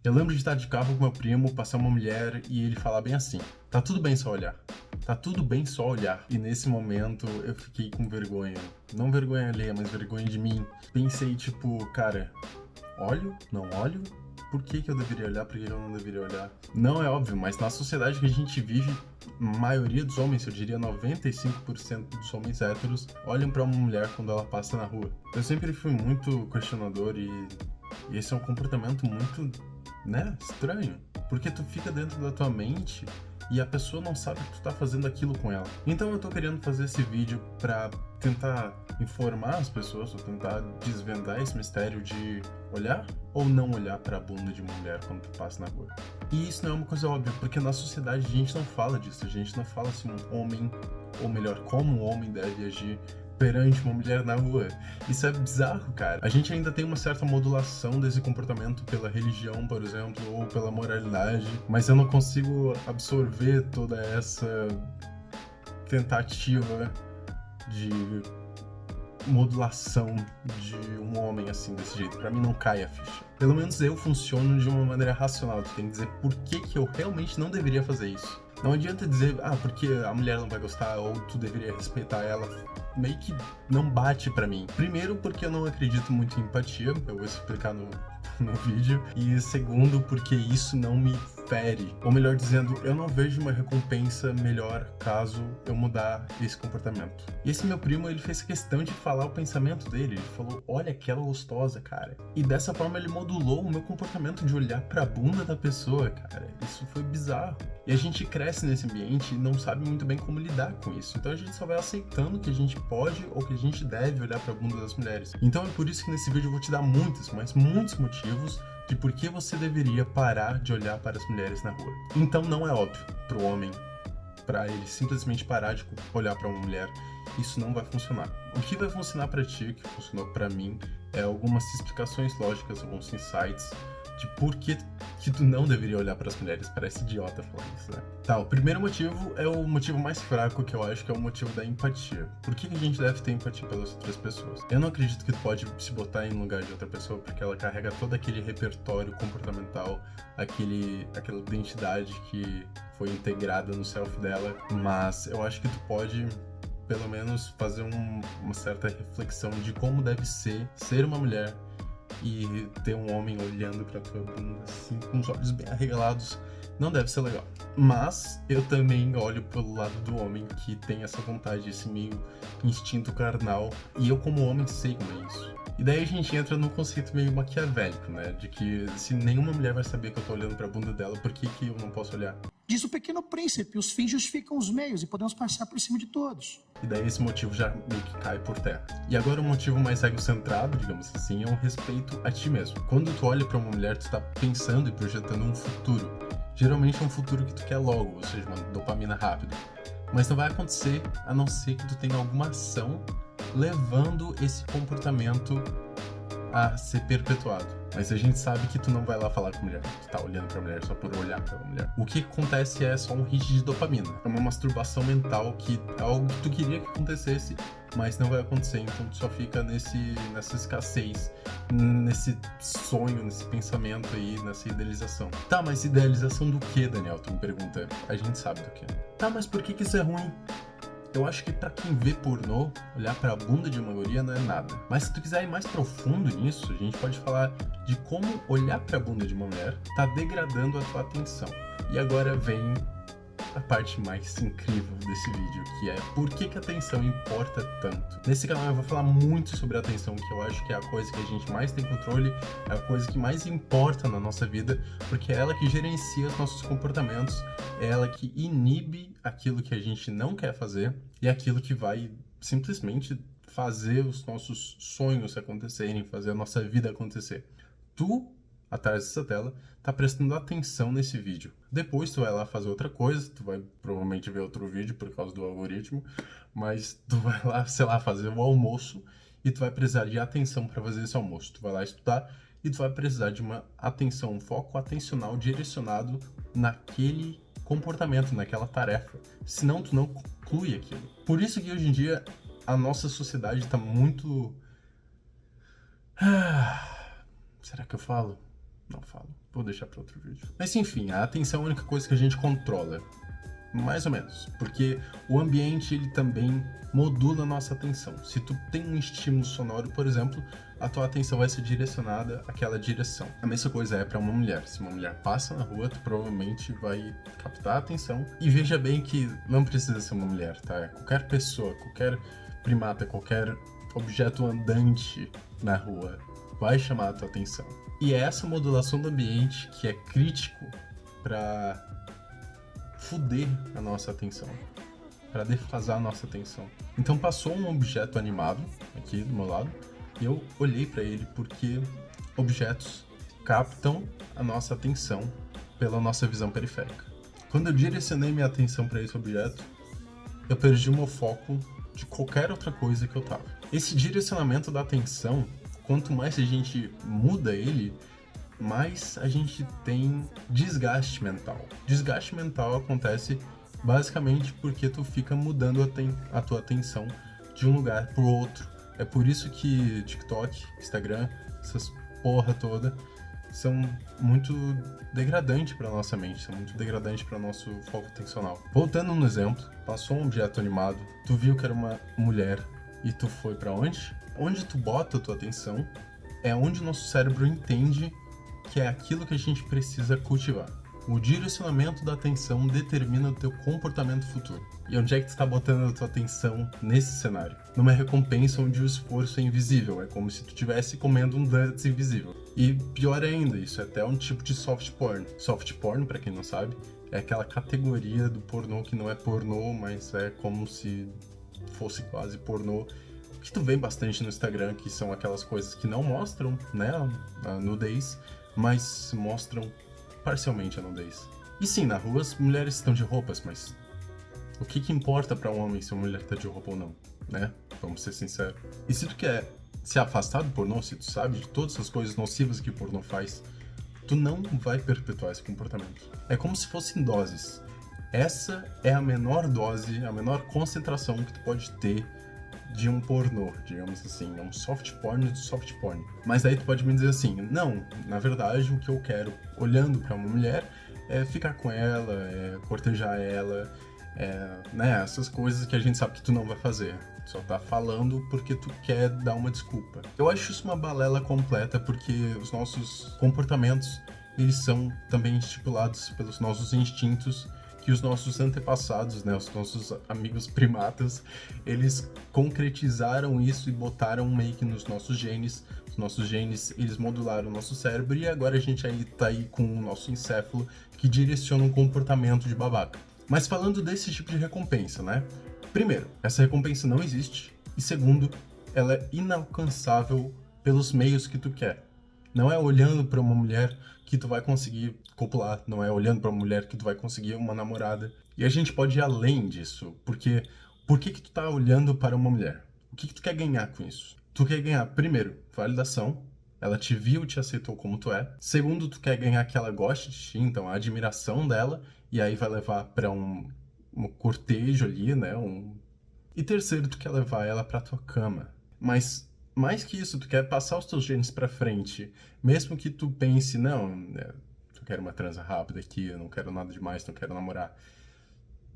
Eu lembro de estar de carro com meu primo, passar uma mulher e ele falar bem assim: tá tudo bem só olhar. Tá tudo bem só olhar. E nesse momento eu fiquei com vergonha. Não vergonha alheia, mas vergonha de mim. Pensei tipo, cara, olho? Não olho? Por que eu deveria olhar? Por que eu não deveria olhar? Não é óbvio, mas na sociedade que a gente vive, a maioria dos homens, eu diria 95% dos homens héteros, olham pra uma mulher quando ela passa na rua. Eu sempre fui muito questionador e esse é um comportamento muito, né, estranho. Porque tu fica dentro da tua mente e a pessoa não sabe que tu tá fazendo aquilo com ela. Então eu tô querendo fazer esse vídeo pra tentar informar as pessoas, ou tentar desvendar esse mistério de olhar ou não olhar pra bunda de uma mulher quando tu passa na rua. E isso não é uma coisa óbvia, porque na sociedade a gente não fala disso, a gente não fala se um homem, ou melhor, como um homem deve agir perante uma mulher na rua. Isso é bizarro, cara. A gente ainda tem uma certa modulação desse comportamento pela religião, por exemplo, ou pela moralidade, mas eu não consigo absorver toda essa tentativa de modulação de um homem assim, desse jeito. Pra mim não cai a ficha. Pelo menos eu funciono de uma maneira racional. Tu tem que dizer por que eu realmente não deveria fazer isso. Não adianta dizer, porque a mulher não vai gostar ou tu deveria respeitar ela. Meio que não bate pra mim. Primeiro, porque eu não acredito muito em empatia. Eu vou explicar no vídeo. E segundo, porque isso não me fere. Ou melhor dizendo, eu não vejo uma recompensa melhor caso eu mudar esse comportamento. E esse meu primo, ele fez questão de falar o pensamento dele. Ele falou, olha aquela gostosa, cara. E dessa forma ele modulou o meu comportamento de olhar pra bunda da pessoa, cara. Isso foi bizarro. E a gente cresce nesse ambiente e não sabe muito bem como lidar com isso. Então a gente só vai aceitando que a gente pode ou que a gente deve olhar pra bunda das mulheres. Então é por isso que nesse vídeo eu vou te dar muitos, mas muitos motivos de por que você deveria parar de olhar para as mulheres na rua. Então não é óbvio pro homem, para ele simplesmente parar de olhar para uma mulher. Isso não vai funcionar. O que vai funcionar para ti, o que funcionou para mim, é algumas explicações lógicas, alguns insights de por que tu não deveria olhar para as mulheres. Parece idiota falar isso, né? Tá, o primeiro motivo é o motivo mais fraco, que eu acho que é o motivo da empatia. Por que a gente deve ter empatia pelas outras pessoas? Eu não acredito que tu pode se botar em lugar de outra pessoa, porque ela carrega todo aquele repertório comportamental, aquela identidade que foi integrada no self dela, mas eu acho que tu pode pelo menos fazer uma certa reflexão de como deve ser uma mulher e ter um homem olhando pra tua bunda assim, com os olhos bem arregalados, não deve ser legal. Mas eu também olho pelo lado do homem que tem essa vontade, esse meio instinto carnal, e eu como homem sei como é isso. E daí a gente entra num conceito meio maquiavélico, né? De que se nenhuma mulher vai saber que eu tô olhando pra bunda dela, por que eu não posso olhar? Diz o Pequeno Príncipe, os fins justificam os meios e podemos passar por cima de todos. E daí esse motivo já meio que cai por terra. E agora o motivo mais egocentrado, digamos assim, é um respeito a ti mesmo. Quando tu olha pra uma mulher, tu tá pensando e projetando um futuro. Geralmente é um futuro que tu quer logo, ou seja, uma dopamina rápida. Mas não vai acontecer a não ser que tu tenha alguma ação levando esse comportamento a ser perpetuado. Mas a gente sabe que tu não vai lá falar com a mulher, tu tá olhando pra mulher só por olhar pra mulher. O que acontece é só um hit de dopamina. É uma masturbação mental que é algo que tu queria que acontecesse, mas não vai acontecer. Então tu só fica nessa escassez, nesse sonho, nesse pensamento aí, nessa idealização. Tá, mas idealização do que, Daniel? Tu me pergunta. A gente sabe do que. Tá, mas por que isso é ruim? Eu acho que pra quem vê pornô, olhar pra bunda de uma guria não é nada. Mas se tu quiser ir mais profundo nisso, a gente pode falar de como olhar pra bunda de uma mulher tá degradando a tua atenção. E agora vem a parte mais incrível desse vídeo, que é por que a atenção importa tanto. Nesse canal eu vou falar muito sobre a atenção, que eu acho que é a coisa que a gente mais tem controle, é a coisa que mais importa na nossa vida, porque é ela que gerencia os nossos comportamentos, é ela que inibe aquilo que a gente não quer fazer e aquilo que vai simplesmente fazer os nossos sonhos acontecerem, fazer a nossa vida acontecer. Tu, atrás dessa tela, tá prestando atenção nesse vídeo. Depois tu vai lá fazer outra coisa, tu vai provavelmente ver outro vídeo por causa do algoritmo, mas tu vai lá, sei lá, fazer o almoço e tu vai precisar de atenção para fazer esse almoço. Tu vai lá estudar e tu vai precisar de uma atenção, um foco atencional direcionado naquele comportamento, naquela tarefa. Senão tu não conclui aquilo. Por isso que hoje em dia a nossa sociedade tá muito... Será que eu falo? Não falo. Vou deixar para outro vídeo. Mas enfim, a atenção é a única coisa que a gente controla. Mais ou menos, porque o ambiente ele também modula a nossa atenção. Se tu tem um estímulo sonoro, por exemplo, a tua atenção vai ser direcionada àquela direção. A mesma coisa é para uma mulher. Se uma mulher passa na rua, tu provavelmente vai captar a atenção. E veja bem que não precisa ser uma mulher, tá? Qualquer pessoa, qualquer primata, qualquer objeto andante na rua vai chamar a tua atenção. E é essa modulação do ambiente que é crítico para fuder a nossa atenção, para defasar a nossa atenção. Então passou um objeto animado aqui do meu lado e eu olhei para ele porque objetos captam a nossa atenção pela nossa visão periférica. Quando eu direcionei minha atenção para esse objeto, eu perdi o meu foco de qualquer outra coisa que eu tava. Esse direcionamento da atenção, quanto mais a gente muda ele, mais a gente tem desgaste mental. Desgaste mental acontece basicamente porque tu fica mudando a tua atenção de um lugar pro outro. É por isso que TikTok, Instagram, essas porra toda são muito degradantes para nossa mente, são muito degradantes para nosso foco atencional. Voltando no exemplo, passou um objeto animado, tu viu que era uma mulher e tu foi para onde? Onde tu bota a tua atenção é onde o nosso cérebro entende que é aquilo que a gente precisa cultivar. O direcionamento da atenção determina o teu comportamento futuro. E onde é que tu está botando a tua atenção nesse cenário? Numa recompensa onde o esforço é invisível, é como se tu estivesse comendo um donuts invisível. E pior ainda, isso é até um tipo de soft porn. Soft porn, para quem não sabe, é aquela categoria do pornô que não é pornô, mas é como se fosse quase pornô, que tu vê bastante no Instagram, que são aquelas coisas que não mostram, né, a nudez, mas mostram parcialmente a nudez. E sim, na rua as mulheres estão de roupas, mas o que importa pra um homem se uma mulher tá de roupa ou não, né? Vamos ser sinceros. E se tu quer se afastar do pornô, se tu sabe de todas as coisas nocivas que o pornô faz, tu não vai perpetuar esse comportamento. É como se fossem doses. Essa é a menor dose, a menor concentração que tu pode ter de um pornô, digamos assim, é um soft porn do soft porn. Mas aí tu pode me dizer assim, não, na verdade o que eu quero, olhando pra uma mulher, é ficar com ela, é cortejar ela, né, essas coisas que a gente sabe que tu não vai fazer. Só tá falando porque tu quer dar uma desculpa. Eu acho isso uma balela completa porque os nossos comportamentos, eles são também estipulados pelos nossos instintos, que os nossos antepassados, né, os nossos amigos primatas, eles concretizaram isso e botaram meio que nos nossos genes. Os nossos genes, eles modularam o nosso cérebro e agora a gente aí tá aí com o nosso encéfalo que direciona um comportamento de babaca. Mas falando desse tipo de recompensa, né? Primeiro, essa recompensa não existe. E segundo, ela é inalcançável pelos meios que tu quer. Não é olhando para uma mulher que tu vai conseguir copular, não é olhando para uma mulher que tu vai conseguir uma namorada. E a gente pode ir além disso, porque por que tu tá olhando para uma mulher? O que tu quer ganhar com isso? Tu quer ganhar, primeiro, validação. Ela te viu, te aceitou como tu é. Segundo, tu quer ganhar que ela goste de ti, então a admiração dela, e aí vai levar para um cortejo ali, né? E terceiro, tu quer levar ela pra tua cama. Mas mais que isso, tu quer passar os teus genes pra frente. Mesmo que tu pense, não, eu quero uma transa rápida aqui, eu não quero nada demais, não quero namorar.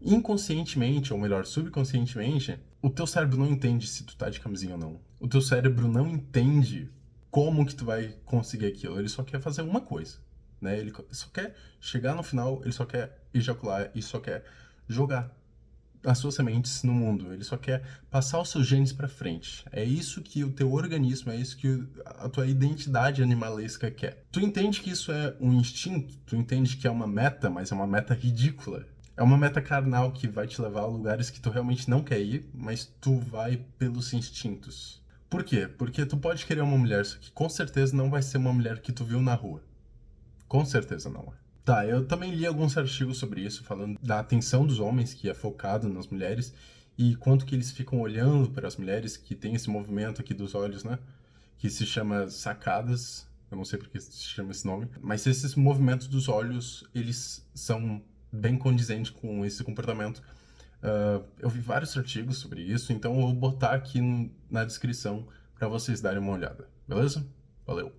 Inconscientemente, ou melhor, subconscientemente, o teu cérebro não entende se tu tá de camisinha ou não. O teu cérebro não entende como que tu vai conseguir aquilo. Ele só quer fazer uma coisa, né? Ele só quer chegar no final, ele só quer ejacular e só quer jogar as suas sementes no mundo. Ele só quer passar os seus genes pra frente. É isso que o teu organismo, é isso que a tua identidade animalesca quer. Tu entende que isso é um instinto? Tu entende que é uma meta, mas é uma meta ridícula? É uma meta carnal que vai te levar a lugares que tu realmente não quer ir, mas tu vai pelos instintos. Por quê? Porque tu pode querer uma mulher, só que com certeza não vai ser uma mulher que tu viu na rua. Com certeza não é. Tá, eu também li alguns artigos sobre isso, falando da atenção dos homens, que é focado nas mulheres, e quanto que eles ficam olhando para as mulheres, que tem esse movimento aqui dos olhos, né? Que se chama sacadas, eu não sei porque se chama esse nome, mas esses movimentos dos olhos, eles são bem condizentes com esse comportamento. Eu vi vários artigos sobre isso, então eu vou botar aqui na descrição para vocês darem uma olhada, beleza? Valeu!